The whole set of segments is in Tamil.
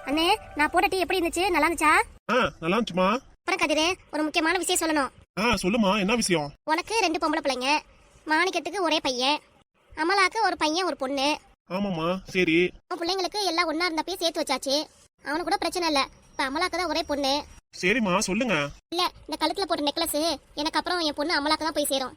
அண்ணே, நான் போட்ட டீ எப்படி இருந்துச்சு? நல்லா இருந்துச்சா? நல்லா இருந்துச்சுமா. அப்புறம் கதிரே, ஒரு முக்கியமான விஷயம் சொல்லணும். சொல்லுமா, என்ன விஷயம்? உனக்கு 2 பொம்பளை பிள்ளைங்க, மாணிக்கத்துக்கு ஒரே பையன், அமலாக்கு ஒரு பையன் ஒரு பொண்ணு. ஆமாமா, சரி. உன் பிள்ளைங்களுக்கு எல்லாம் ஒன்னா இருந்தப்பே சேர்த்து வச்சாச்சு. அவனு கூட பிரச்சனை இல்ல. இப்ப அமலாக்கு தான் ஒரே பொண்ணு. சரிம்மா, சொல்லுங்க. இல்ல, இந்த கழுத்துல போட்ட நெக்லஸ் எனக்கு அப்புறம் என் பொண்ணு அமலாக்கு தான் போய் சேரும்.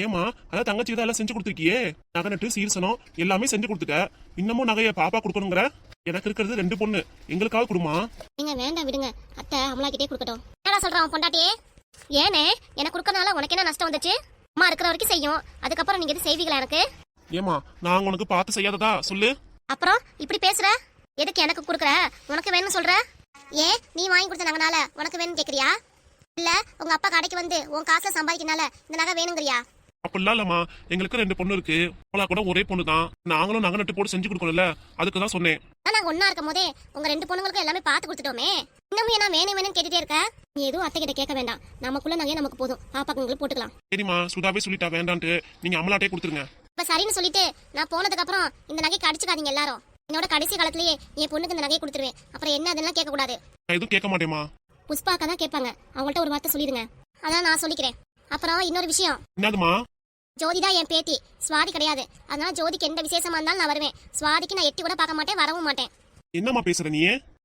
ஏமா, அதான் தங்கச்சி தான் எல்லாம் செஞ்சு கொடுத்துருக்கியே. நகை நட்டு சீர்சனம் எல்லாமே செஞ்சு கொடுத்துட்ட. இன்னமும் நகைய பாப்பா கொடுக்கணுங்கிற? எனக்கு இருக்கிறது 2 பொண்ணு, எங்களுக்காக கொடுமா. நீங்க வேண்டாம் விடுங்க, அத்தை அமலாக்கிட்டே கொடுக்கட்டும். என்னடா சொல்றான் பொண்டாட்டியே? ஏனே, எனக்கு கொடுக்கறனால உனக்கு என்ன நஷ்டம் வந்துச்சு? அம்மா இருக்கிற வரைக்கும் செய்யும், அதுக்கப்புறம் நீங்க எது செய்வீங்களா எனக்கு? ஏமா, நாங்க உனக்கு பார்த்து செய்யாததா சொல்லு. அப்புறம் இப்படி பேசுற? எதுக்கு எனக்கு கொடுக்குற? உனக்கு வேணும்னு சொல்ற? ஏன் நீ வாங்கி கொடுத்த நகைனால உனக்கு வேணும்னு கேக்குறியா? இல்ல உங்க அப்பா கடைக்கு வந்து உன் காசுல சம்பாதிக்கனால இந்த நகை வேணுங்கிறியா? அப்படிலாம் இல்லம்மா, எங்களுக்கு 2 பொண்ணு இருக்கு. அவளா கூட ஒரே பொண்ணு தான். நாங்களும் நகை நட்டு போட்டு செஞ்சு கொடுக்கணும்ல, அதுக்கு தான் சொன்னேன். நாங்க ஒன்னா இருக்கும் போதே உங்க 2 பொண்ணுங்களுக்கும் எல்லாமே பார்த்து கொடுத்துட்டோமே. இன்னமும் என்ன வேணும் வேணும்னு கேட்டுட்டே இருக்க? நீ எதுவும் அத்தை கிட்ட கேட்க வேண்டாம். நமக்குள்ள நகையை நமக்கு போதும், பாப்பாக்கு உங்களுக்கு போட்டுக்கலாம். சரிம்மா, சுதாவே சொல்லிட்டா வேண்டான்ட்டு நீங்க அமலாட்டே கொடுத்துருங்க. இப்ப சரின்னு சொல்லிட்டு நான் போனதுக்கு அப்புறம் இந்த நகைக்கு அடிச்சுக்காதீங்க எல்லாரும். என்னோட கடைசி காலத்திலேயே என் பொண்ணுக்கு இந்த நகையை கொடுத்துருவேன். அப்புறம் என்ன அதெல்லாம் கேட்க கூடாது. நான் எதுவும் கேட்க மாட்டேமா. புஷ்பாக்கா தான் கேட்பாங்க, அவங்கள்ட்ட ஒரு வார்த்தை சொல்லிடுங்க. அதான் நான் சொல்லிக்கிறேன். அப்புறம் இன்னொரு விஷயம். என்னதுமா? ஜோதி தான் என் பேத்தி, சுவாதி கிடையாது. அதனால ஜோதிக்கு எந்த விசேஷமா இருந்தாலும் நான் வருவேன். சுவாதிக்கு நான் எட்டி கூட பார்க்க மாட்டேன், வரவும் மாட்டேன். என்னம்மா பேசுற நீ?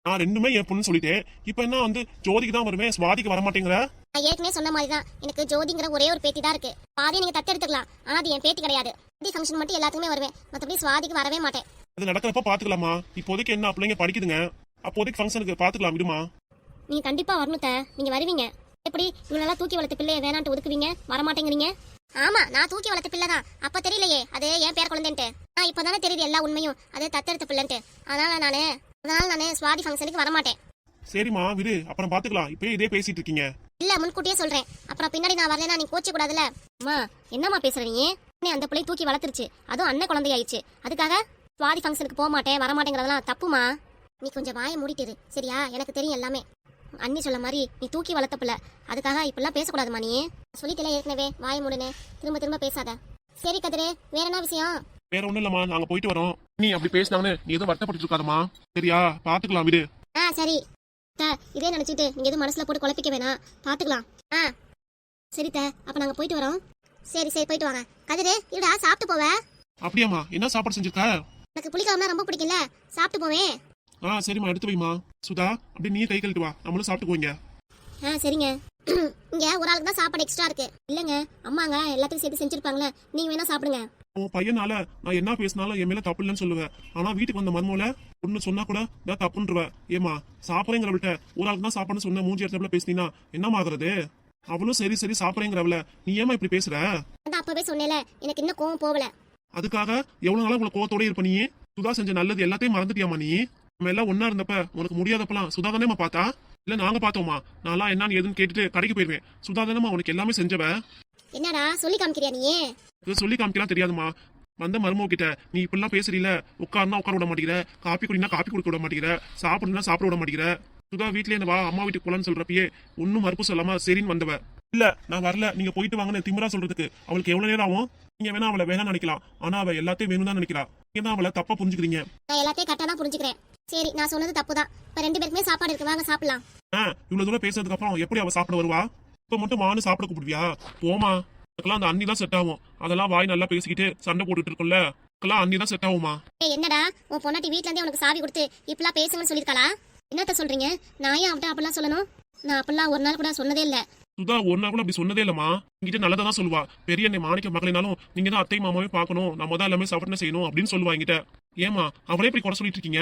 நான் 2மே என் பொண்ணு சொல்லிட்டேன். இப்ப என்ன வந்து ஜோதிக்கு தான் வருவேன், சுவாதிக்கு வர மாட்டேங்கிற? நான் ஏற்கனவே சொன்ன மாதிரி தான், எனக்கு ஜோதிங்கிற ஒரே ஒரு பேத்தி தான் இருக்கு. பாதி நீங்க தத்தெடுத்துக்கலாம், ஆனா அது என் பேத்தி கிடையாது. இந்த ஃபங்க்ஷன் மட்டும் எல்லாத்துக்குமே வருவேன், மற்றபடி சுவாதிக்கு வரவே மாட்டேன். அது நடக்கிறப்ப பாத்துக்கலாமா. இப்போதைக்கு என்ன பிள்ளைங்க படிக்குதுங்க, அப்போதைக்கு ஃபங்க்ஷனுக்கு பாத்துக்கலாம், விடுமா. நீங்க கண்டிப்பா வரணும். நீங்க வருவீங்க. எப்படி இவனெல்லாம் தூக்கி வளர்த்த பிள்ளைய வேணான்ட்டு ஒதுக்குவீங்க, வரமாட்டேங்கிறீங்க? ஆமா, நான் தூக்கி வளர்த்த பிள்ளை தான். அப்ப தெரியலையே அது என் பேர் குழந்தைன்ட்டு. நான் இப்பதானே தெரியுது எல்லா உண்மையும், அது தத்தெடுத்த பிள்ளைன்ட்டு. அதனால நானு சுவாதி ஃபங்க்ஷனுக்கு வரமாட்டேன். சரிம்மா, விடு, அப்புறம் பாத்துக்கலாம். இப்பயே இதே பேசிட்டு இருக்கீங்க. இல்ல, முன்கூட்டியே சொல்றேன். அப்புறம் பின்னாடி நான் வரலன்னா நீ கோச்சு கூடாதுல. அம்மா, என்னம்மா பேசுற நீ? அந்த பிள்ளை தூக்கி வளர்த்துருச்சு, அதுவும் அண்ணன் குழந்தையாயிடுச்சு. அதுக்காக சுவாதி ஃபங்க்ஷனுக்கு போக மாட்டேன் வரமாட்டேங்கிறதெல்லாம் தப்புமா. நீ கொஞ்சம் வாயை மூடிட்டு சரியா? எனக்கு தெரியும் எல்லாமே. அண்ணி சொல்ல மாதிரி நீ தூக்கி வளர்த்த பிள்ளை, அதுக்காக இப்பெல்லாம் பேசக்கூடாதுமா. நீ சொல்லிட்டே ஏற்கனவே, வாயை மூடுனே, திரும்ப திரும்ப பேசாத. சரி கதிரே, வேற என்ன விஷயம்? வேற ஒண்ணும் இல்லம்மா, நாங்க போயிட்டு வரோம். நீ அப்படி பேசினாங்கன்னு நீ எதுவும் வருத்தப்பட்டு இருக்காதம்மா, சரியா? பாத்துக்கலாம், விடு. சரி. இதே நினைச்சிட்டு நீங்க எதுவும் மனசுல போட்டு குழப்பிக்க வேணாம், பாத்துக்கலாம். சரி அப்ப நாங்க போயிட்டு வரோம். சரி போயிட்டு வாங்க. கதிரே, இருடா, சாப்பிட்டு போவ. அப்படியாம்மா, என்ன சாப்பாடு செஞ்சிருக்க? எனக்கு புளிக்காம ரொம்ப பிடிக்கல, சாப்பிட்டு போவேன். சரிம்மா, எடுத்து வைமா. சுதா, அப்படி நீ கை கழுட்டு வா, நம்மளும் சாப்பிட்டுக்குவோங்க. சரிங்க. இங்க ஒரு ஆளுக்கு தான் சாப்பாடு எக்ஸ்ட்ரா இருக்கு. இல்லங்க, அம்மாங்க எல்லாத்தையும் சேர்த்து செஞ்சிருப்பாங்களே, நீங்க வேணா சாப்பிடுங்க. உன் பையனால நான் என்ன பேசினாலும் என் மேல தப்பு இல்லைன்னு சொல்லுவேன். ஆனா வீட்டுக்கு வந்த மருமோல ஒண்ணு சொன்னா கூட நான் தப்புன்றவ. ஏமா, சாப்பிடுறேங்கிறவள்கிட்ட ஒரு ஆளுக்கு தான் சாப்பாடுன்னு சொன்ன மூஞ்சி இடத்துல பேசினீங்கன்னா என்னமா ஆகுறது? அவளும் சரி சாப்பிடுறேங்கிறவள நீ ஏமா இப்படி பேசுற? அதான் அப்பவே சொன்னேல, எனக்கு இன்னும் கோவம் போகல. அதுக்காக எவ்வளவு நாளா உங்களை கோவத்தோட இருப்ப நீ? சுதா செஞ்ச நல்லது எல்லாத்தையும் மறந்துட்டியாமா நீ? நம்ம எல்லாம் ஒன்னா இருந்தப்ப உனக்கு முடியாதப்பெல்லாம் சுதா தானேமா பார்த்தா? இல்ல நாங்க பார்த்தோமா? நான்லாம் என்னன்னு ஏதுன்னு கேட்டுட்டு கடைக்கு போயிருவேன். சுதா தானேமா உனக்கு எல்லாமே செஞ்சவ. என்னடா சொல்லி காமிக்கிறியா நீ? இது சொல்லி காமிக்கலாம் தெரியாதுமா. வந்த மருமக கிட்ட நீ இப்படிலாம் பேசுறீல, உட்காருனா உட்கார விட மாட்டேங்கிற, காப்பி குடினா காப்பி குடிக்க விட மாட்டேங்கிற, சாப்பிடுனா சாப்பிட விட மாட்டேங்கிற. சுதா வீட்லயே வா, அம்மா வீட்டுக்கு போலான்னு சொல்றப்பயே ஒன்னும் மறுப்பு சொல்லாம சரின்னு வந்தவ. இல்ல நான் வரல, நீங்க போயிட்டு வாங்கன்னு திமிரா சொல்றதுக்கு அவளுக்கு எவ்வளவு நேரம் ஆகும்? நீங்க வேணா அவளை வேணா நினைக்கலாம், ஆனா அவ எல்லாத்தையும் வேணும் தான் நினைக்கிறா. நீங்க அவளை தப்பா புரிஞ்சுக்கிறீங்க. நான் எல்லாத்தையும் கரெக்டா தான் புரிஞ்சுக்கிறேன். சரி, நான் சொன்னது தப்புதான். இப்ப 2 பேருக்குமே சாப்பாடு இருக்கு, வாங்க சாப்பிடலாம். இவ்வளவு தூரம் பேசுறதுக்கு அப்புறம் எப்படி அவ சாப்பிட வருவா? இப்ப மட்டும் மானு சாப்பிட கூப்பிடுவியா? போமா, அதுக்கெல்லாம் அந்த அண்ணி தான் செட் ஆகும். அதெல்லாம் வாய் நல்லா பேசிக்கிட்டு சண்டை போட்டுட்டு இருக்கும்ல, அதுக்கெல்லாம் அண்ணி தான் செட் ஆகுமா? என்னடா உன் பொண்டாட்டி வீட்ல இருந்தே உனக்கு சாவி கொடுத்து இப்பெல்லாம் பேசுங்கன்னு சொல்லிருக்காளா? என்னத்த சொல்றீங்க? நான் ஏன் அவட்ட அப்படிலாம் சொல்லணும்? நான் அப்படிலாம் ஒரு நாள் கூட சொன்னதே இல்ல. சுதா ஒரு நாள் கூட அப்படி சொன்னதே இல்லம்மா. என்கிட்ட நல்லதா தான் சொல்லுவா. பெரிய அண்ணன் மாணிக்க மகளினாலும் நீங்க தான் அத்தை மாமாவே பார்க்கணும், நம்ம தான் எல்லாமே சாப்பிட்டு செய்யணும் அப்படின்னு சொல்லுவா என்கிட்ட. ஏமா அவளே இப்படி குறை சொல்லிட்டு இருக்கீங்க?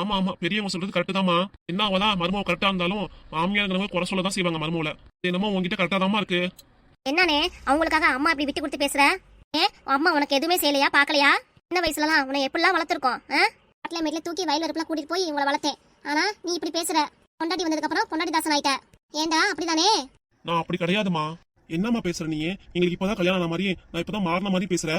ஆமா பெரியவங்க சொல்றது கரெக்ட் தாமா. என்ன அவதான் மருமக கரெக்டா இருந்தாலும் மாமியாருங்கிறவங்க குறை சொல்லதான் செய்வாங்க மருமகளை. என்னமோ உங்ககிட்ட கரெக்டா தாமா இருக்கு. என்னனே அவங்களுக்காக அம்மா இப்படி விட்டு கொடுத்து பேசுற? அம்மா உனக்கு எதுவுமே செய்யலையா, பாக்கலையா? சின்ன வயசுலலாம் உன்னை எப்படிலாம் வளர்த்துருக்கோம். காட்டுல மேட்ல தூக்கி வயல் இருப்பெல்லாம் கூட்டிட்டு போய் இவங்களை வளர்த்தேன். ஆனா நீ இப்படி பேசுற. பொண்டாட்டி வந்ததுக்கு அப்புறம் பொண்டாட்டி தாசன் ஆயிட்ட. ஏண்டா அப்படிதானே? நான் அப்படி கிடையாதுமா. என்னம்மா பேசுற நீ? எங்களுக்கு இப்பதான் கல்யாணம் ஆன மாதிரி, நான் இப்பதான் மாறின மாதிரி பேசுற.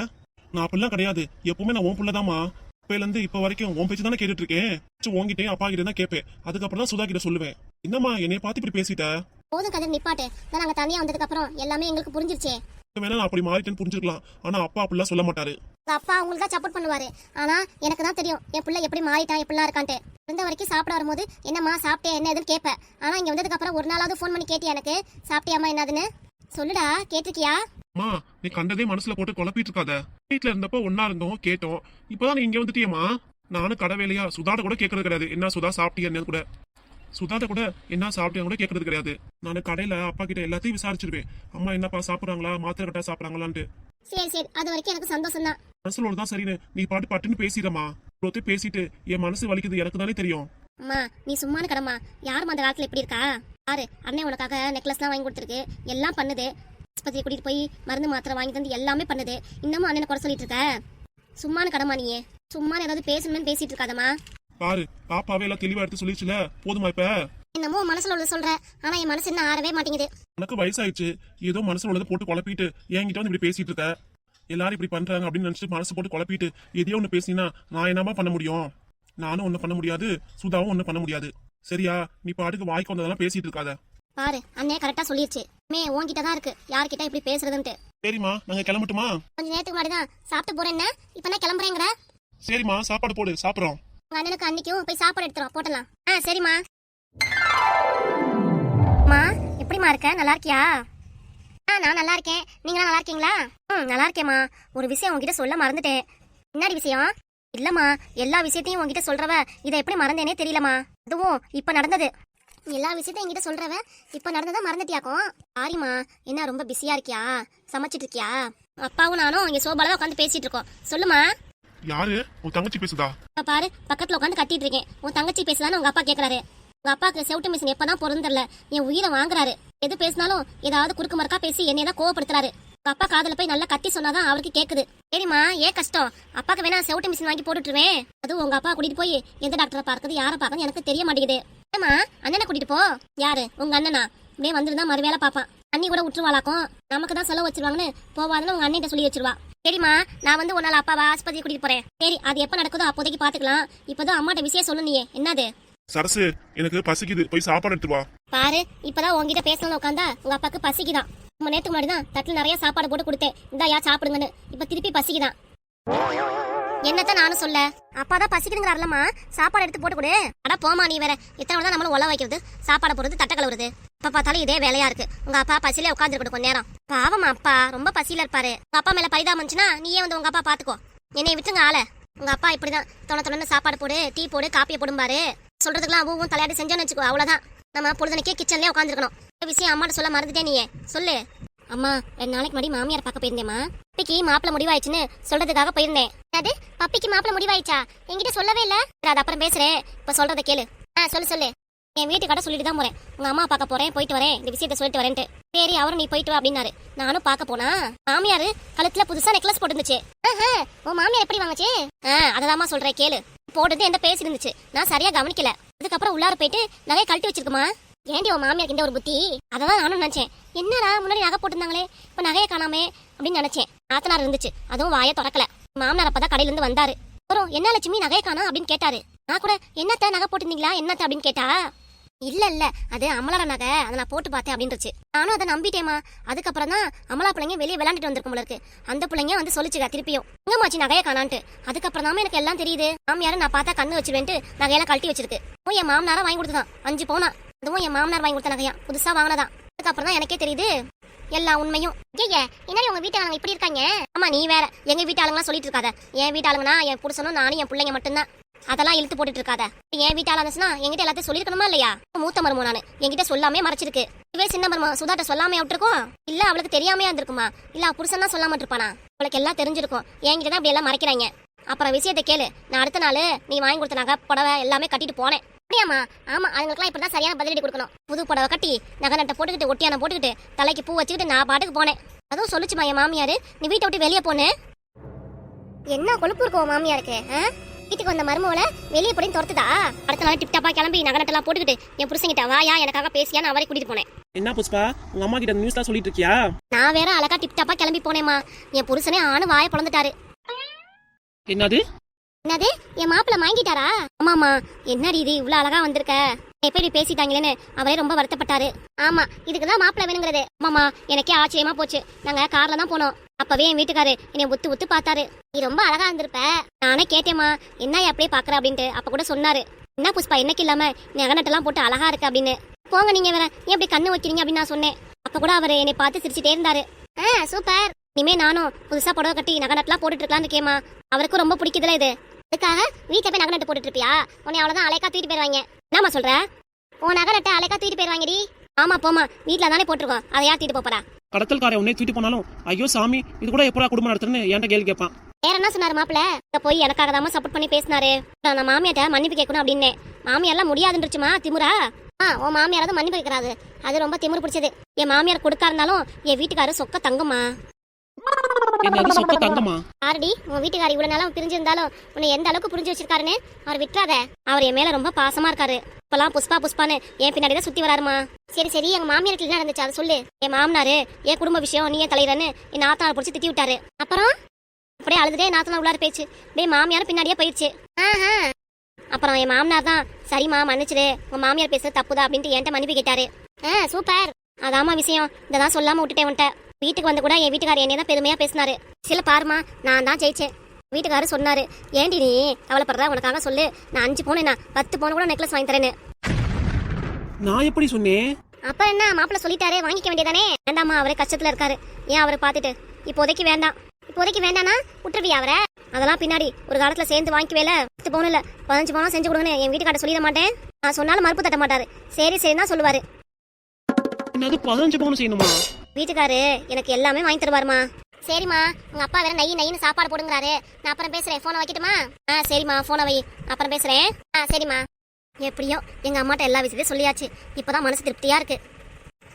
நான் அப்படிலாம் கிடையாது. எப்பவுமே நான் உன் பிள்ளைதாமா. இப்ப இருந்து இப்ப வரைக்கும் உன் பேச்சு தானே கேட்டுட்டு இருக்கேன். உங்ககிட்டயும் அப்பா கிட்ட தான் கேட்பேன். அதுக்கப்புறம் தான் சுதா கிட்ட சொல்லுவேன். என்னம்மா என்னைய பார்த்து இப்படி பேசிட்ட? போதும் கதிர், நிப்பாட்டு. நாங்க தனியா வந்ததுக்கு அப்புறம் எல்லாமே எங்களுக்கு புரிஞ்சிருச்சே. வேணா நான் அப்படி மாறிட்டேன்னு புரிஞ்சுக்கலாம். ஆனா அப்பா அப்படிலாம் சொல்ல மாட்டாரு. உங்க அப்பா உங்களுக்கு தான் சப்போர்ட் பண்ணுவாரு. ஆனா எனக்கு தான் தெரியும் என் பிள்ளை எப்படி மாறிட்டான், எப்படிலாம் இருக்கான்ட்டு. இருந்த வரைக்கும் சாப்பிட வரும்போது என்னம்மா சாப்பிட்டே என்ன எதுன்னு கேட்பேன். ஆனா இங்க வந்ததுக்கு அப்புறம் ஒரு நாளாவது ஃபோன் பண்ணி கேட்டியா எனக்கு சாப்பிட்டியாமா என்னதுன்னு? சொல்லுடா, கேட்டிருக்கியா? அம்மா நீ கண்டதே மனசுல போட்டு குழப்பிட்டு இருக்காத. வீட்டுல இருந்தப்போ ஒன்னா இருந்தோம், கேட்டோம். இப்பதான் நீ இங்க வந்துட்டியம்மா. நானும் கடை வேலையா சுதாட கூட கேட்கறது கிடையாது. என்ன சுதா சாப்பிட்டியா என்ன கூட. சுதாட கூட என்ன சாப்பிட்டியா கூட கேட்கறது கிடையாது. நான் கடையில அப்பா கிட்ட எல்லாத்தையும் விசாரிச்சிருவேன். அம்மா என்னப்பா சாப்பிடுறாங்களா, மாத்திரை கட்டா சாப்பிடுறாங்களான்ட்டு. சரி சரி, அது வரைக்கும் எனக்கு சந்தோஷம் தான். மனசுல தான் சரின்னு நீ பாட்டு பட்டுன்னு பேசிடமா. பேசிட்டு என் மனசு வலிக்குது எனக்கு தானே தெரியும். அம்மா நீ சும்மானு கடமா. யாரும் அந்த காலத்துல இப்படி இருக்கா? பாரு, அண்ணன் உனக்காக நெக்லஸ்லாம் வாங்கி கொடுத்துருக்கு, எல்லாம் பண்ணுது. ஆஸ்பத்திரி கூட்டிட்டு போய் மருந்து மாத்திரை வாங்கி தந்து எல்லாமே பண்ணுது. இன்னமும் அண்ணனை குறை சொல்லிட்டு இருக்க? சும்மானு கடமா நீயே. சும்மா ஏதாவது பேசணும்னு பேசிட்டு இருக்காதம்மா. பாரு, பாப்பாவே எல்லாம் தெளிவா எடுத்து சொல்லிச்சுல, போதுமா இப்ப? என்னமோ மனசுல உள்ளது சொல்ற, ஆனா என் மனசு என்ன ஆறவே மாட்டேங்குது. உனக்கு வயசாயிடுச்சு, ஏதோ மனசுல உள்ளதை போட்டு குழப்பிட்டு என்கிட்ட வந்து இப்படி பேசிட்டு இருக்க. எல்லாரும் இப்படி பண்றாங்க அப்படின்னு நினைச்சிட்டு மனசு போட்டு குழப்பிட்டு எதையோ ஒண்ணு பேசினா நான் என்னமா பண்ண முடியும்? நானும் ஒண்ணு பண்ண முடியாது, சுதாவும் ஒண்ணு பண்ண முடியாது. சரியா? நீ பாட்டுக்கு வாய்க்கு வந்ததெல்லாம் பேசிட்டு இருக்காத. பாரு, அண்ணே கரெக்டா சொல்லிருச்சு. உன்கிட்ட தான் இருக்கு யார்கிட்ட இப்படி பேசுறதுன்ட்டு. சரிம்மா, நாங்க கிளம்பட்டுமா? கொஞ்ச நேரத்துக்கு முன்னாடி தான் சாப்பிட்டு போறேன். என்ன இப்ப நான் கிளம்புறேங்கிற? சரிம்மா, சாப்பாடு போடு, சாப்பிடுறோம். உங்க அண்ணனுக்கு அன்னைக்கும் போய் சாப்பாடு எடுத்துரும், போட்டலாம். சரிம்மா. அம்மா எப்படிமா இருக்க? நல்லா இருக்கியா? நான் நல்லா இருக்கேன். நீங்க நல்லா இருக்கீங்களா? நல்லா இருக்கேம்மா. ஒரு விஷயம் உங்ககிட்ட சொல்ல மறந்துட்டேன். என்னடி விஷயம்? இல்லம்மா, எல்லா விஷயத்தையும் உங்ககிட்ட சொல்றவ இதை எப்படி மறந்தேனே தெரியலம்மா. அதுவும் இப்ப நடந்தது. எல்லா விஷயத்தையும் என்கிட்ட சொல்றவ இப்ப நடந்ததா மறந்துட்டியாக்கும். சாரிம்மா, என்ன ரொம்ப பிஸியா இருக்கியா? சமைச்சிட்டு இருக்கியா? அப்பாவும் நானும் இங்க சோபால உட்காந்து பேசிட்டு இருக்கோம். சொல்லுமா. யாரு? உன் தங்கச்சி பேசுதா? பாரு, பக்கத்துல உட்காந்து கட்டிட்டு இருக்கேன். உன் தங்கச்சி பேசுதான்னு உங்க அப்பா கேக்குறாரு. உங்க அப்பாக்கு செவுட்டு மிஷின் எப்பதான் பொருந்தல, என் உயிரை வாங்குறாரு. எது பேசினாலும் ஏதாவது குறுக்கு மறுக்கா பேசி என்னையதான் கோவப்படுத்துறாரு. உங்க அப்பா காதுல போய் நல்லா கத்தி சொன்னாதான் அவருக்கு கேக்குது. சரிம்மா, ஏன் கஷ்டம்? அப்பாக்கு வேணா செவுட்டு மிஷின் வாங்கி போட்டுட்டுருவேன். அதுவும் உங்க அப்பா கூட்டிட்டு போய் எந்த டாக்டரை பார்க்கறது, யாரை பார்க்கறது எனக்கு தெரிய மாட்டேங்குது. ஏமா, அண்ணனை கூட்டிட்டு போ. யாரு? உங்க அண்ணனா? இப்படியே வந்துருந்தா மறு வேலை பாப்பான். அண்ணி கூட விட்டுருவாளாக்கும். நமக்கு தான் செலவு வச்சிருவாங்கன்னு போவாதுன்னு உங்க அண்ணிட்ட சொல்லி வச்சிருவா. சரிம்மா, நான் வந்து ஒரு நாள் அப்பாவை ஆஸ்பத்திரி கூட்டிட்டு போறேன். சரி, அது எப்ப நடக்குதோ அப்போதைக்கு பாத்துக்கலாம். இப்பதான் அம்மாட்ட விஷயம் சொல்லு. நீயே என்னது? சரசு, எனக்கு பசிக்குது, போய் சாப்பாடு எடுத்து வா. பாரு, இப்பதான் உங்ககிட்ட பேசணும்னு உட்காந்தா உங்க அப்பாக்கு பசிக்குதான். ரொம்ப நேரத்துக்கு முன்னாடி தான் தட்டுல நிறைய சாப்பாடு போட்டு கொடுத்தேன், இந்தா யா சாப்பிடுங்கன்னு. இப்ப திருப்பி பசிக்குதான். என்னத்தான் நானும் சொல்ல? அப்பாதான் பசிக்குதுங்கிறாருலம்மா, சாப்பாடு எடுத்து போட்டு கொடு. அட போமா, நீ வேற. எத்தனை தான் நம்மளும் ஒல வைக்கிறது, சாப்பாடு போடுறது, தட்டை கழுவுறது. இப்ப பார்த்தாலும் இதே வேலையா இருக்கு. உங்க அப்பா பசியிலே உட்காந்துருக்கட்டும் கொஞ்ச நேரம். பாவமா அப்பா ரொம்ப பசியில இருப்பாரு. உங்க அப்பா மேல பரிதாபம் இருந்துச்சுன்னா நீயே வந்து உங்க அப்பா பாத்துக்கோ. என்னைய விட்டுங்க ஆள. உங்க அப்பா இப்படிதான் தொண சாப்பாடு போடு, டீ போடு, காப்பியை போடும்பாரு. சொல்றதுக்குலாம் ஊவும் தலையாடி செஞ்சோன்னு வச்சுக்கோ, அவ்வளவுதான். நம்ம பொழுதுனைக்கே கிச்சன்லயே உட்காந்துருக்கணும். விஷயம் அம்மாட்ட சொல்ல மறந்துட்டே நீயே. சொல்லு. அம்மா, 2 நாளைக்கு முன்னாடி மாமியார் பார்க்க போயிருந்தேம்மா. பப்பிக்கு மாப்பிள முடிவாயிடுச்சுன்னு சொல்றதுக்காக போயிருந்தேன். அது பப்பிக்கு மாப்பிள முடிவாயிடுச்சா? என்கிட்ட சொல்லவே இல்ல. அது அப்புறம் பேசுறேன், இப்ப சொல்றத கேளு. சொல்லு. என் வீட்டுக்கார சொல்லிட்டு தான் போறேன். உங்க அம்மா பார்க்க போறேன், போயிட்டு வரேன், இந்த விஷயத்த சொல்லிட்டு வரேன்ட்டு. சரி, அவரும் நீ போயிட்டு வா அப்படின்னாரு. நானும் பார்க்க போனா மாமியாரு கழுத்துல புதுசா நெக்லஸ் போட்டுருந்துச்சு. உன் மாமியார் எப்படி வாங்குச்சு? அததாம்மா சொல்றேன் கேளு. போட்டுட்டு என்ன பேசி இருந்துச்சு, நான் சரியா கவனிக்கல. அதுக்கப்புறம் உள்ளார போயிட்டு நகைய கழட்டி வச்சிருக்குமா. ஏண்டி உன் மாமியாருக்கு இந்த ஒரு புத்தி? அததான் நானும் நினைச்சேன். என்னடா முன்னாடி நகை போட்டிருந்தாங்களே, இப்ப நகையை காணாமே அப்படின்னு நினைச்சேன். ஆத்தனார் இருந்துச்சு, அதுவும் வாயை திறக்கல. மாமனார் அப்பதான் கடையில இருந்து வந்தாரு. அப்புறம் என்ன லட்சுமி நகையை காணா அப்படின்னு கேட்டாரு. நான் கூட என்னத்த நகை போட்டிருந்தீங்களா என்னத்த அப்படின்னு கேட்டா, இல்ல அது அமலார நகை, அதை நான் போட்டு பார்த்தேன் அப்படின்னுச்சு. நானும் அதை நம்பிட்டேமா. அதுக்கப்புறம் தான் அமலா பிள்ளைங்க வெளியே விளையாண்டுட்டு வந்திருக்கும் போல இருக்கு. அந்த பிள்ளைங்க வந்து சொல்லிச்சுக்கா திருப்பியும் எங்கம்மாச்சி நகையை காணான்ட்டு. அதுக்கப்புறம் தான் எனக்கு எல்லாம் தெரியுது. மாமியாரும் நான் பார்த்தா கண்ணு வச்சுவேன்ட்டு நகையெல்லாம் கழட்டி வச்சிருக்கு. என் மாமனாரா வாங்கி கொடுத்துதான் 5 பவுனா. அதுவும் என் மாமனார் வாங்கி கொடுத்த நகையா, புதுசா வாங்கினதான். அதுக்கப்புறம் தான் எனக்கே தெரியுது எல்லா உண்மையும். என்னடி உங்க வீட்டு ஆளுங்க இப்படி இருக்காங்க? ஆமா, நீ வேற. எங்க வீட்டு ஆளுங்கலாம் சொல்லிட்டு இருக்காத. என் வீட்டு ஆளுங்கன்னா என் புருஷனும் நானும் என் பிள்ளைங்க மட்டும்தான். அதெல்லாம் இழுத்து போட்டுட்டு இருக்காத. என் வீட்டு ஆளுந்துச்சுன்னா என்கிட்ட எல்லாத்தையும் சொல்லிருக்கணுமா இல்லையா? மூத்த மருமோ நானு, என்கிட்ட சொல்லாமே மறைச்சிருக்கு. இதுவே சின்ன மருமோ சுதாட்ட சொல்லாமே விட்டுருக்கோம். இல்ல அவளுக்கு தெரியாமையா இருந்திருக்குமா? இல்ல புருஷன் தான் சொல்லாம இருப்பானா? அவளுக்கு எல்லாம் தெரிஞ்சிருக்கும். என்கிட்ட தான் அப்படி எல்லாம் மறைக்கிறாங்க. அப்புறம் விஷயத்தை கேளு. நான் அடுத்த நாள் நீ வாங்கி கொடுத்த நகை புடவை எல்லாமே கட்டிட்டு போனேன். அப்படியாமா? ஆமா, அதுங்களுக்குலாம் இப்பதான் சரியான பதிலடி கொடுக்கணும். புது புடவை கட்டி நகை நட்டை போட்டுக்கிட்டு ஒட்டியான போட்டுக்கிட்டு தலைக்கு பூ வச்சுக்கிட்டு நான் பாட்டுக்கு போனேன். அதுவும் சொல்லுச்சுமா என் மாமியாரு, நீ வீட்டை விட்டு வெளியே போனேன். என்ன கொழுப்பு இருக்கும் மாமியாருக்கு? வீட்டுக்கு வந்த மருமோல வெளியே போய் துரத்துதா? அடுத்த நாள் டிப்டாப்பா கிளம்பி நகை நட்டெல்லாம் போட்டுக்கிட்டு என் புருஷங்கிட்ட வாயா எனக்காக பேசியான்னு அவரை கூட்டிட்டு போனேன். என்ன புஷ்பா, உங்க அம்மா கிட்ட நியூஸ் தான் சொல்லிட்டு இருக்கியா? நான் வேற அழகா டிப்டாப்பா கிளம்பி போனேமா. என் புருஷனே ஆணு வாயை பிளந்துட்டாரு. என்னது? என் மாப்பிள்ள வாங்கிட்டாரா? ஆமாமா. என்னடி இது இவ்வளவு அழகா வந்திருக்க? எப்படி பேசிட்டாங்களேன்னு அவரே ரொம்ப வருத்தப்பட்டாரு. ஆமா, இதுக்குதான் மாப்பிள்ளை வேணுங்கிறது. ஆமாமா, எனக்கே ஆச்சரியமா போச்சு. நாங்க கார்ல தான் போனோம். அப்பவே என் வீட்டுக்காரு என்னை உத்து உத்து பார்த்தாரு. நீ ரொம்ப அழகா இருந்திருப்ப. நானே கேட்டேமா, என்ன அப்படியே பாக்குற அப்படின்ட்டு. அப்ப கூட சொன்னாரு, என்ன புஷ்பா இன்னைக்கு இல்லாம நகநட்டெல்லாம் போட்டு அழகா இருக்கு அப்படின்னு. போங்க நீங்க வேற ஏன் இப்படி கண்ணு வைக்கிறீங்க அப்படின்னு நான் சொன்னேன். அப்ப கூட அவர் என்னை பார்த்து சிரிச்சுட்டே இருந்தாரு. சூப்பர், இனிமே நானும் புதுசா புடவை கட்டி நகநட்டெல்லாம் போட்டுட்டு இருக்கலாம்னு இருக்கேமா. அவருக்கும் ரொம்ப பிடிக்குதுல இது. அதுக்காக வீட்டுல போய் நகநட்டு போட்டுட்டு இருப்பியா? உன்னை அவ்வளவுதான் அலைக்கா தூக்கிட்டு போயிருவாங்க. என்னமா சொல்ற? உன் நகநட்டை அலைக்கா தூக்கிட்டு போயிருவாங்கடி. ஆமா போமா, வீட்டுல தானே போட்டிருக்கோம், அதை யார் தூக்கிட்டு போறா? கடத்தல்காரை உன்னை தூக்கிட்டு போனாலும் ஐயோ சாமி இது கூட எப்படா குடும்பம் நடத்துறேன்னு என்கிட்ட கேள்வி கேட்பான். வேற என்ன சொன்னாரு மாப்பிள்ள? போய் எனக்காக தான் சப்போர்ட் பண்ணி பேசினாரு. நான் மாமியார்ட்ட மன்னிப்பு கேட்கணும் அப்படின்னு. மாமியார்லாம் முடியாதுன்றுச்சுமா, திமுறா. உன் மாமியாராவது மன்னிப்பு கேட்கறாது, அது ரொம்ப திமிரு பிடிச்சது. என் மாமியார் கொடுக்கா இருந்தாலும் என் வீட்டுக்காரரு சொக்க தங்கம்மா. என்னது சொக்க தங்கமா? ஆரடி, உன் வீட்டுக்காரி இவ்வளவு நாளும் பிரிஞ்சிருந்தாலும் உன்னை எந்த அளவுக்கு புரிஞ்சு வச்சிருக்காருன்னு அவர் விட்டுறாத. அவர் என் மேல ரொம்ப பாசமா இருக்காரு. இப்பெல்லாம் புஷ்பா புஷ்பான்னு என் பின்னாடி தான் சுத்தி வராருமா. சரி சரி, எங்க மாமியாருக்கு என்ன நடந்துச்சு அதை சொல்லு. என் மாமனாரு என் குடும்ப விஷயம் நீ ஏன் தலையிறன்னு என் நாத்தனார் பிடிச்சி திட்டி விட்டாரு. அப்புறம் அப்படியே அழுதுட்டே நாத்தனார் உள்ளார போயிடுச்சு. அப்படியே மாமியாரும் பின்னாடியே போயிடுச்சு. அப்புறம் என் மாமனார் தான் சரிம்மா மன்னிச்சிடு, உன் மாமியார் பேசுறது தப்புதா அப்படின்ட்டு என்கிட்ட மன்னிப்பு கேட்டாரு. சூப்பர், அதாமா விஷயம். இததான் சொல்லாம விட்டுட்டேன் உன்ட்ட. வீட்டுக்கு வந்து கூட என் வீட்டுக்காரர் என்னைய தான் பெருமையா பேசினாரு. சில பாருமா, நான் தான் ஜெயிச்சேன். வீட்டுக்காரரு சொன்னாரு, ஏண்டி நீ கவலைப்படுற, உனக்காக சொல்லு, நான் 5 பவுன் 10 பவுன் கூட நெக்லஸ் வாங்கி தரேன்னு. நான் எப்படி சொன்னேன்? அப்ப என்ன, மாப்பிள்ள சொல்லிட்டாரு, வாங்கிக்க வேண்டியதானே. வேண்டாமா, அவரே கஷ்டத்துல இருக்காரு. ஏன் அவரை பார்த்துட்டு இப்போதைக்கு வேண்டாம். இப்போதைக்கு வேண்டானா விட்டுருவியா அவரை? அதெல்லாம் பின்னாடி ஒரு காலத்துல சேர்ந்து வாங்கிக்கவேல. 10 பவுன் இல்ல 15 பவுனா செஞ்சு கொடுங்கன்னு என் வீட்டுக்கார சொல்லிட மாட்டேன். நான் சொன்னாலும் மறுப்பு தட்ட மாட்டாரு. சரி சரி தான் சொல்லுவாரு. என்னது 15 பவுன் செய்யணுமா? வீட்டுக்காரு எனக்கு எல்லாமே வாங்கி தருவாருமா. சரிம்மா, உங்க அப்பா வேற நையின்னு சாப்பாடு போடுங்கிறாரு. நான் அப்புறம் பேசுறேன், போனை வைக்கட்டுமா? சரிம்மா, போனை வை, அப்புறம் பேசுறேன். சரிம்மா. எப்படியோ எங்க அம்மாட்ட எல்லா விஷயத்தையும் சொல்லியாச்சு. இப்பதான் மனசு திருப்தியா இருக்கு.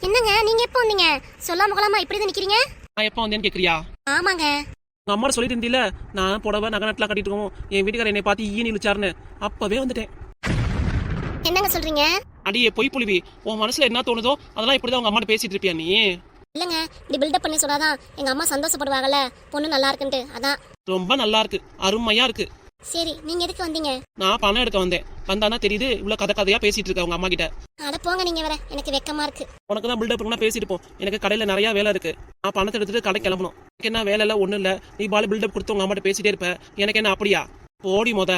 என்னங்க நீங்க எப்போ வந்தீங்க? சொல்லாம கொள்ளாம இப்படி தான் நிக்கிறீங்க? நான் எப்போ வந்தேன்னு கேக்குறியா? ஆமாங்க. உங்க அம்மா சொல்லிட்டு இருந்தீல, நான் புடவை நகநட்டெல்லாம் கட்டிட்டு இருக்கோம், என் வீட்டுக்காரர் என்னை பார்த்து ஈனி இழுச்சாருன்னு. அப்பவே வந்துட்டேன். என்னங்க சொல்றீங்க? அடியே பொய் புலிவி, உன் மனசுல என்ன தோணுதோ அதெல்லாம் இப்படிதான் உங்க அம்மாட்ட பேசிட்டு இருப்பியா நீ? இல்லங்க, இப்படி பில்டப் பண்ணி சொன்னாதான் எங்க அம்மா சந்தோஷப்படுவாங்கல்ல, பொண்ணு நல்லா இருக்குன்ட்டு. அதான். ரொம்ப நல்லா இருக்கு, அருமையா இருக்கு. சரி, நீங்க எதுக்கு வந்தீங்க? நான் பணம் எடுக்க வந்தேன். வந்தானா தெரியுது இவ்வளவு கதையா பேசிட்டு இருக்க உங்க அம்மா கிட்ட. அட போங்க நீங்க வேற, எனக்கு வெக்கமா இருக்கு. உனக்கு தான் பில்டப் பண்ணா பேசிட்டு போ. எனக்கு கடையில நிறைய வேலை இருக்கு. நான் பணத்தை எடுத்துட்டு கடை கிளம்பணும். எனக்கு என்ன வேலை இல்ல ஒண்ணும் இல்ல. நீ பால பில்டப் கொடுத்து உங்க அம்மாட்ட பேசிட்டே இருப்ப. எனக்கு என்ன அப்படியா? போடி மொத.